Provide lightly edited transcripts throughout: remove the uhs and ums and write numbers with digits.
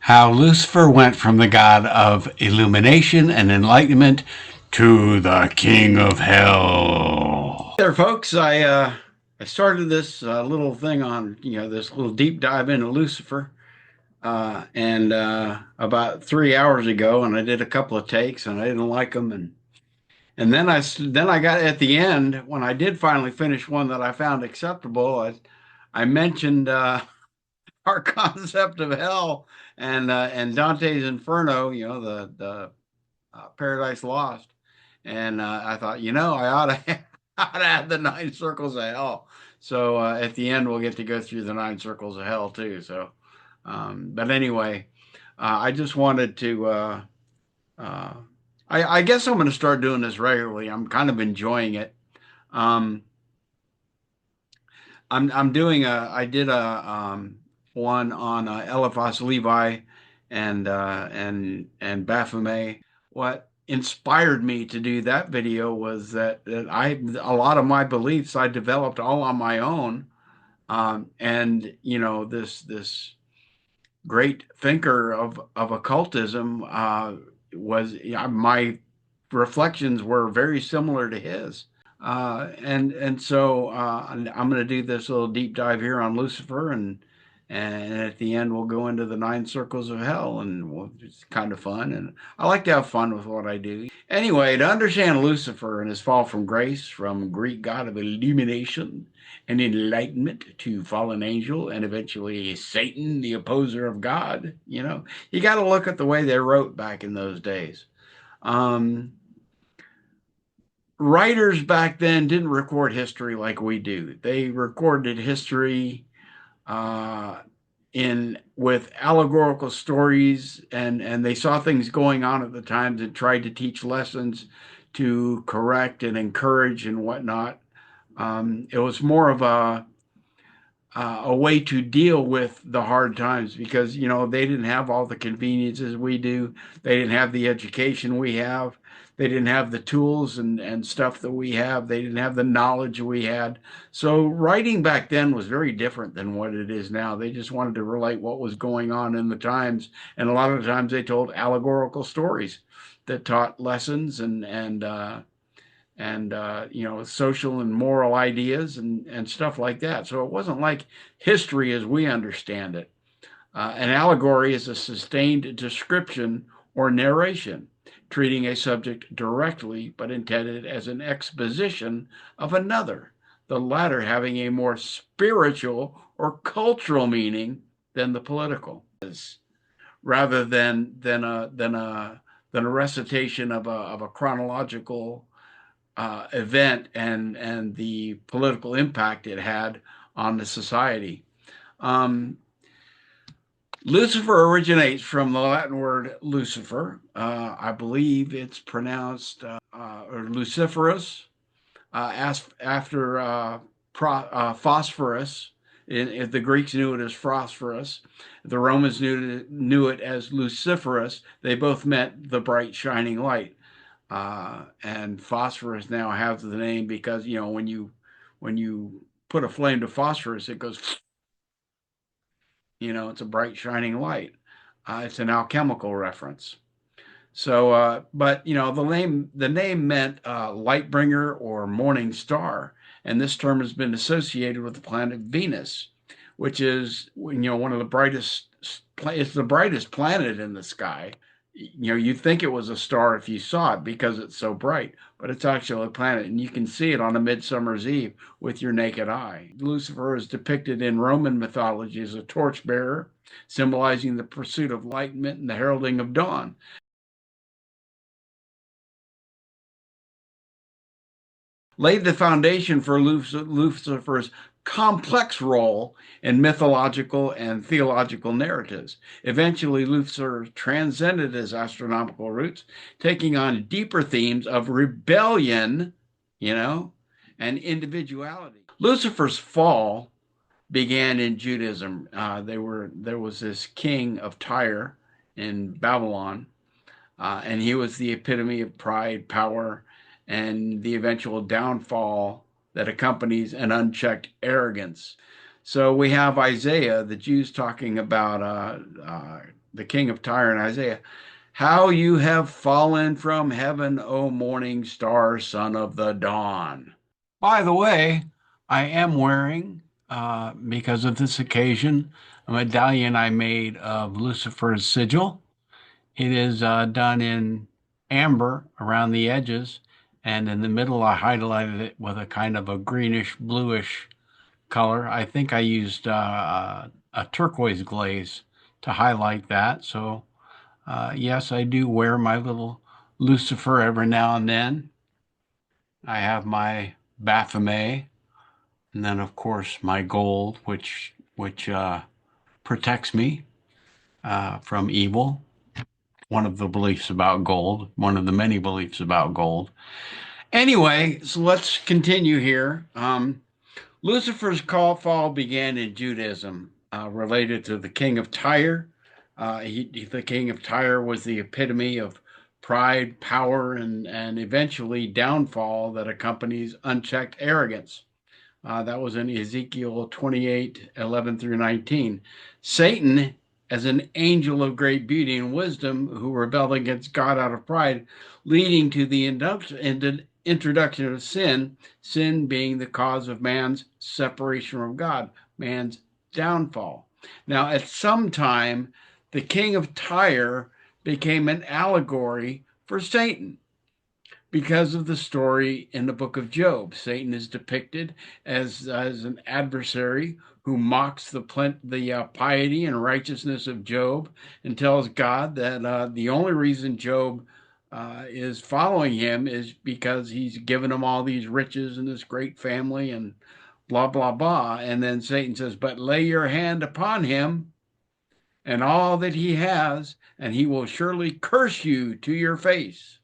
How Lucifer went from the god of illumination and enlightenment to the king of hell. There, folks. I started this little thing on this little deep dive into Lucifer, and about 3 hours ago, and I did a couple of takes, and I didn't like them, and then I got at the end when I did finally finish one that I found acceptable. I mentioned our concept of hell and Dante's Inferno, the Paradise Lost, and I thought, I ought to ought to add the nine circles of hell. So at the end, we'll get to go through the nine circles of hell too. So, but anyway, I just wanted to. Uh, I guess I'm going to start doing this regularly. I'm kind of enjoying it. Um, I'm doing I did a one on Eliphas Levi and Baphomet. What inspired me to do that video was that a lot of my beliefs I developed all on my own, and this great thinker of occultism was my reflections were very similar to his. And so I'm going to do this little deep dive here on Lucifer, and at the end we'll go into the nine circles of hell, and it's kind of fun, and I like to have fun with what I do. Anyway, to understand Lucifer and his fall from grace, from Greek god of illumination and enlightenment to fallen angel, and eventually Satan, the opposer of God, you got to look at the way they wrote back in those days. Writers back then didn't record history like we do. They recorded history uh, in with allegorical stories, and they saw things going on at the times and tried to teach lessons to correct and encourage and whatnot. It was more of a way to deal with the hard times because they didn't have all the conveniences we do. They didn't have the education we have. They didn't have the tools and stuff that we have. They didn't have the knowledge we had. So writing back then was very different than what it is now. They just wanted to relate what was going on in the times, and a lot of the times they told allegorical stories that taught lessons and social and moral ideas and stuff like that. So it wasn't like history as we understand it. An allegory is a sustained description or narration, treating a subject directly but intended as an exposition of another, the latter having a more spiritual or cultural meaning than the political, rather than a recitation of a chronological event and the political impact it had on the society. Lucifer originates from the Latin word Lucifer. I believe it's pronounced or Luciferus, after phosphorus. The Greeks knew it as phosphorus. The Romans knew it as Luciferus. They both meant the bright, shining light. And phosphorus now has the name because when you put a flame to phosphorus, it goes. It's a bright, shining light. It's an alchemical reference. So, but the name meant light bringer or morning star, and this term has been associated with the planet Venus, which is one of the brightest. It's the brightest planet in the sky. You'd think it was a star if you saw it because it's so bright, but it's actually a planet, and you can see it on a midsummer's eve with your naked eye. Lucifer is depicted in Roman mythology as a torchbearer, symbolizing the pursuit of enlightenment and the heralding of dawn. Laid the foundation for Lucifer's complex role in mythological and theological narratives. Eventually, Lucifer transcended his astronomical roots, taking on deeper themes of rebellion, and individuality. Lucifer's fall began in Judaism. There was this king of Tyre in Babylon, and he was the epitome of pride, power, and the eventual downfall that accompanies an unchecked arrogance. So we have Isaiah, the Jews, talking about the king of Tyre in Isaiah, how you have fallen from heaven, O morning star, son of the dawn. By the way, I am wearing, because of this occasion, a medallion I made of Lucifer's sigil. It is done in amber around the edges, and in the middle I highlighted it with a kind of a greenish bluish color. I think I used a turquoise glaze to highlight that. So yes, I do wear my little Lucifer every now and then. I have my Baphomet, and then of course my gold, which protects me from evil. One of the beliefs about gold, one of the many beliefs about gold. Anyway, so let's continue here. Lucifer's fall began in Judaism, related to the king of Tyre. The king of Tyre was the epitome of pride, power, and eventually downfall that accompanies unchecked arrogance. That was in Ezekiel 28:11 through 19. Satan, as an angel of great beauty and wisdom who rebelled against God out of pride, leading to the introduction of sin, sin being the cause of man's separation from God, man's downfall. Now, at some time, the king of Tyre became an allegory for Satan because of the story in the book of Job. Satan is depicted as an adversary who mocks the piety and righteousness of Job and tells God that the only reason Job is following him is because he's given him all these riches and this great family and blah, blah, blah. And then Satan says, but lay your hand upon him and all that he has, and he will surely curse you to your face.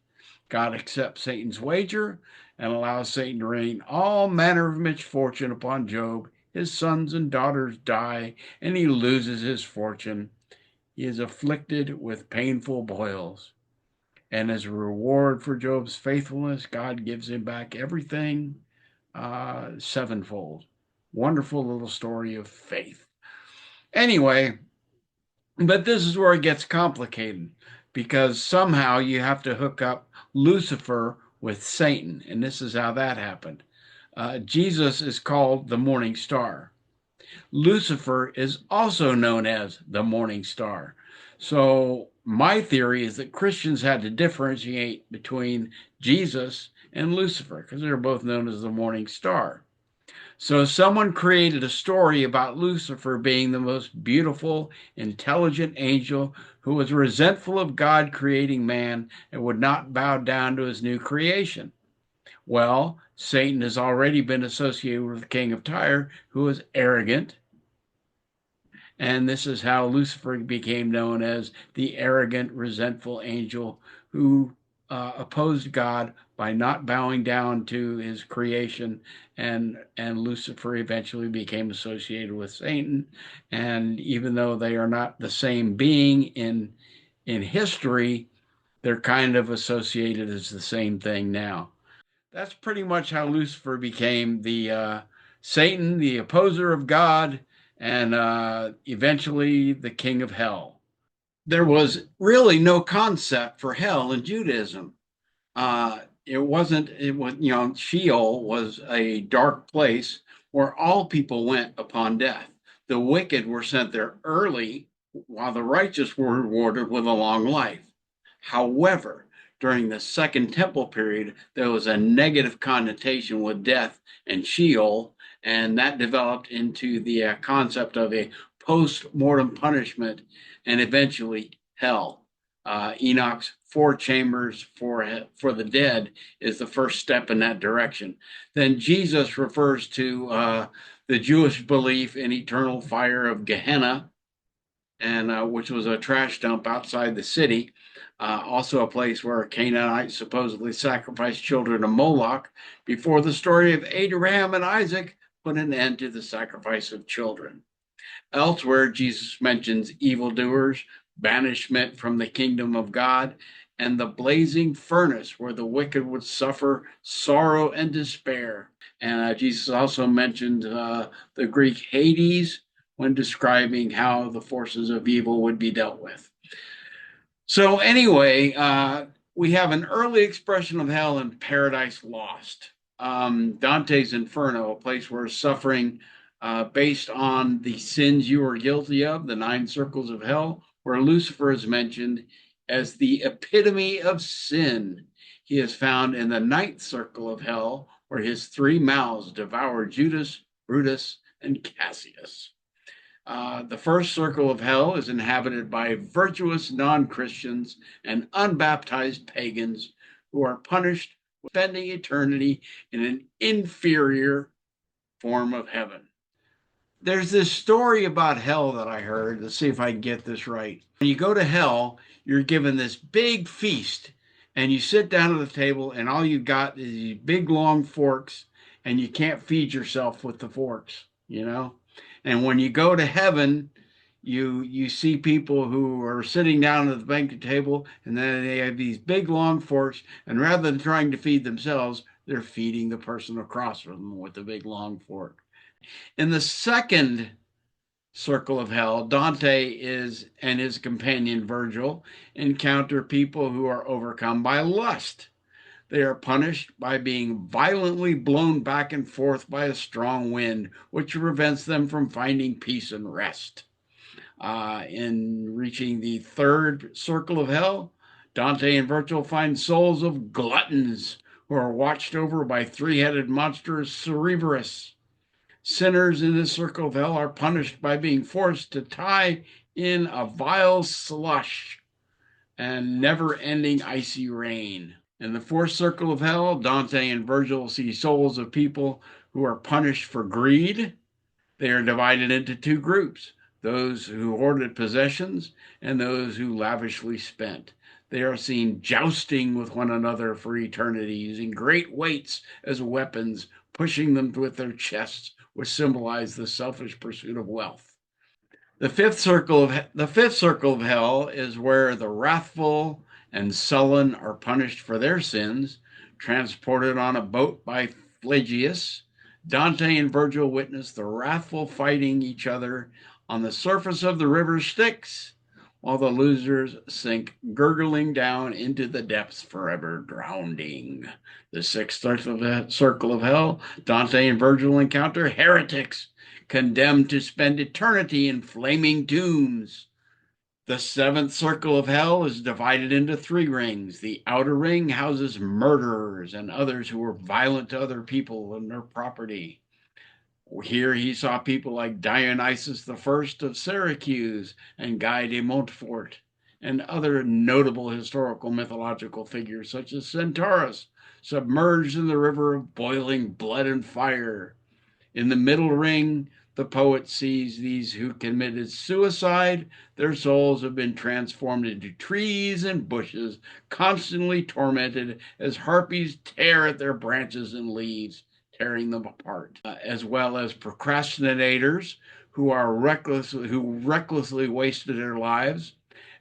God accepts Satan's wager and allows Satan to rain all manner of misfortune upon Job. His sons and daughters die, and he loses his fortune. He is afflicted with painful boils. And as a reward for Job's faithfulness, God gives him back everything sevenfold. Wonderful little story of faith. Anyway, but this is where it gets complicated because somehow you have to hook up Lucifer with Satan, and this is how that happened. Jesus is called the morning star. Lucifer is also known as the morning star. So my theory is that Christians had to differentiate between Jesus and Lucifer because they're both known as the morning star. So someone created a story about Lucifer being the most beautiful, intelligent angel who was resentful of God creating man and would not bow down to his new creation. Well, Satan has already been associated with the king of Tyre, who was arrogant. And this is how Lucifer became known as the arrogant, resentful angel who opposed God by not bowing down to his creation, and Lucifer eventually became associated with Satan. And even though they are not the same being in history, they're kind of associated as the same thing now. That's pretty much how Lucifer became the Satan, the opposer of God, and eventually the king of hell. There was really no concept for hell in Judaism. It was, Sheol was a dark place where all people went upon death. The wicked were sent there early, while the righteous were rewarded with a long life. However, during the Second Temple period, there was a negative connotation with death and Sheol, and that developed into the concept of a post-mortem punishment and eventually hell. Enoch's four chambers for the dead is the first step in that direction. Then Jesus refers to the Jewish belief in eternal fire of Gehenna, and which was a trash dump outside the city. Also a place where Canaanites supposedly sacrificed children to Moloch before the story of Abraham and Isaac put an end to the sacrifice of children. Elsewhere, Jesus mentions evildoers, banishment from the kingdom of God, and the blazing furnace where the wicked would suffer sorrow and despair. And Jesus also mentioned the Greek Hades, when describing how the forces of evil would be dealt with. So anyway, we have an early expression of hell in Paradise Lost. Dante's Inferno, a place where suffering based on the sins you are guilty of, the 9 circles of hell, where Lucifer is mentioned as the epitome of sin. He is found in the 9th circle of hell, where his 3 mouths devour Judas, Brutus, and Cassius. The first circle of hell is inhabited by virtuous non-Christians and unbaptized pagans who are punished with spending eternity in an inferior form of heaven. There's this story about hell that I heard. Let's see if I can get this right. When you go to hell, you're given this big feast, and you sit down at the table, and all you got is these big long forks, and you can't feed yourself with the forks, you know? And when you go to heaven, you see people who are sitting down at the banquet table, and then they have these big long forks, and rather than trying to feed themselves, they're feeding the person across from them with the big long fork. In the second circle of hell, Dante and his companion Virgil encounter people who are overcome by lust. They are punished by being violently blown back and forth by a strong wind, which prevents them from finding peace and rest. In reaching the third circle of hell, Dante and Virgil find souls of gluttons who are watched over by 3-headed monster Cerberus. Sinners in this circle of hell are punished by being forced to tie in a vile slush and never-ending icy rain. In the 4th circle of hell, Dante and Virgil see souls of people who are punished for greed. They are divided into 2 groups, those who hoarded possessions and those who lavishly spent. They are seen jousting with one another for eternity, using great weights as weapons, pushing them with their chests, which symbolize the selfish pursuit of wealth. The fifth circle of hell is where the wrathful and sullen are punished for their sins, transported on a boat by Pelagius. Dante and Virgil witness the wrathful fighting each other on the surface of the river Styx, while the losers sink gurgling down into the depths, forever drowning. The 6th circle of hell, Dante and Virgil encounter heretics, condemned to spend eternity in flaming tombs. The 7th circle of hell is divided into 3 rings. The outer ring houses murderers and others who were violent to other people and their property. Here he saw people like Dionysius I of Syracuse and Guy de Montfort, and other notable historical mythological figures such as Centaurus, submerged in the river of boiling blood and fire. In the middle ring, the poet sees these who committed suicide. Their souls have been transformed into trees and bushes, constantly tormented as harpies tear at their branches and leaves, tearing them apart, as well as procrastinators who recklessly wasted their lives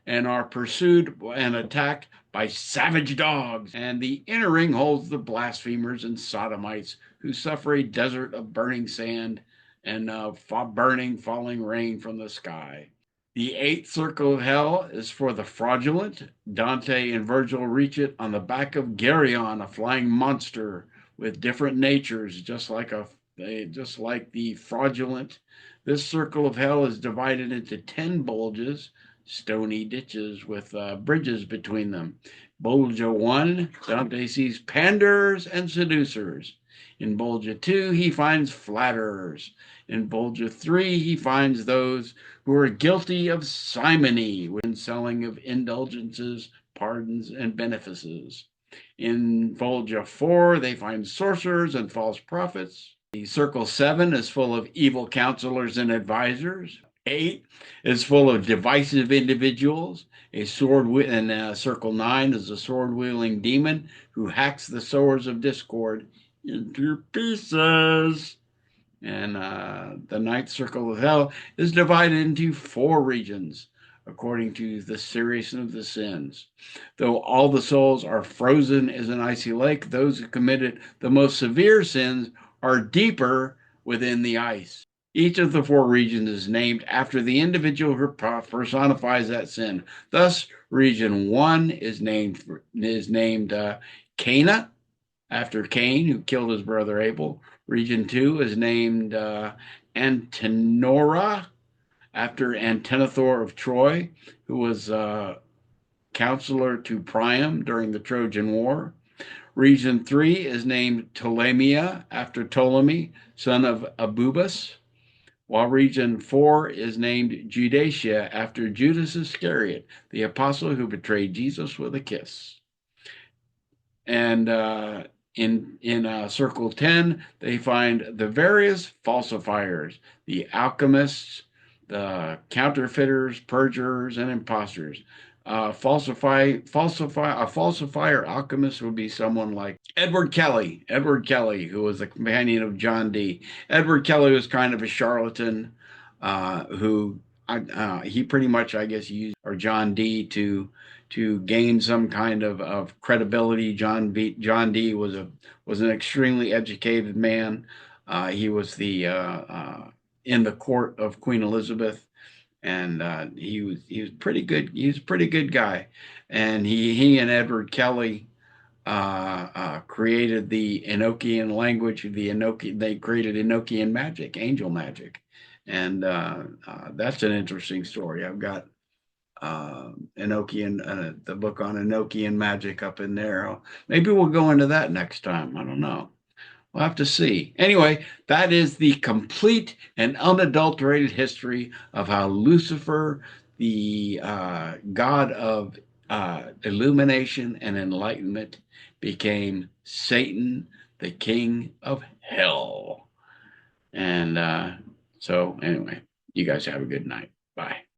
and are pursued and attacked by savage dogs. And the inner ring holds the blasphemers and sodomites who suffer a desert of burning sand and falling rain from the sky. The 8th circle of hell is for the fraudulent. Dante and Virgil reach it on the back of Geryon, a flying monster with different natures, just like the fraudulent. This circle of hell is divided into 10 bulges, stony ditches with bridges between them. Bolgia 1, Dante sees panderers and seducers. In Bolgia 2, he finds flatterers. In Bolgia 3, he finds those who are guilty of simony when selling of indulgences, pardons, and benefices. In Bolgia 4, they find sorcerers and false prophets. The circle 7 is full of evil counselors and advisors. 8 is full of divisive individuals. Circle 9 is a sword-wielding demon who hacks the sowers of discord into pieces. And the 9th circle of hell is divided into 4 regions, according to the seriousness of the sins. Though all the souls are frozen as an icy lake, those who committed the most severe sins are deeper within the ice. Each of the four regions is named after the individual who personifies that sin. Thus, region one is named Cana, after Cain, who killed his brother Abel. Region two is named Antenora, after Antenor of Troy, who was counselor to Priam during the Trojan War. Region three is named Ptolemia, after Ptolemy, son of Abubus, while region four is named Judaea, after Judas Iscariot, the apostle who betrayed Jesus with a kiss. And in circle 10, they find the various falsifiers, the alchemists, the counterfeiters, perjurers, and imposters. A falsifier alchemist would be someone like Edward Kelly. Edward Kelly, who was the companion of John Dee. Edward Kelly was kind of a charlatan who he pretty much, I guess, used or John Dee to gain some kind of credibility. John Dee was an extremely educated man. He was the in the court of Queen Elizabeth, and he was pretty good. He was a pretty good guy, and he and Edward Kelly created the Enochian language. They created Enochian magic, angel magic, and that's an interesting story. I've got Enochian, the book on Enochian magic up in there. Maybe we'll go into that next time. I don't know. We'll have to see. Anyway, that is the complete and unadulterated history of how Lucifer, the god of illumination and enlightenment, became Satan, the king of hell. And so, anyway, you guys have a good night. Bye.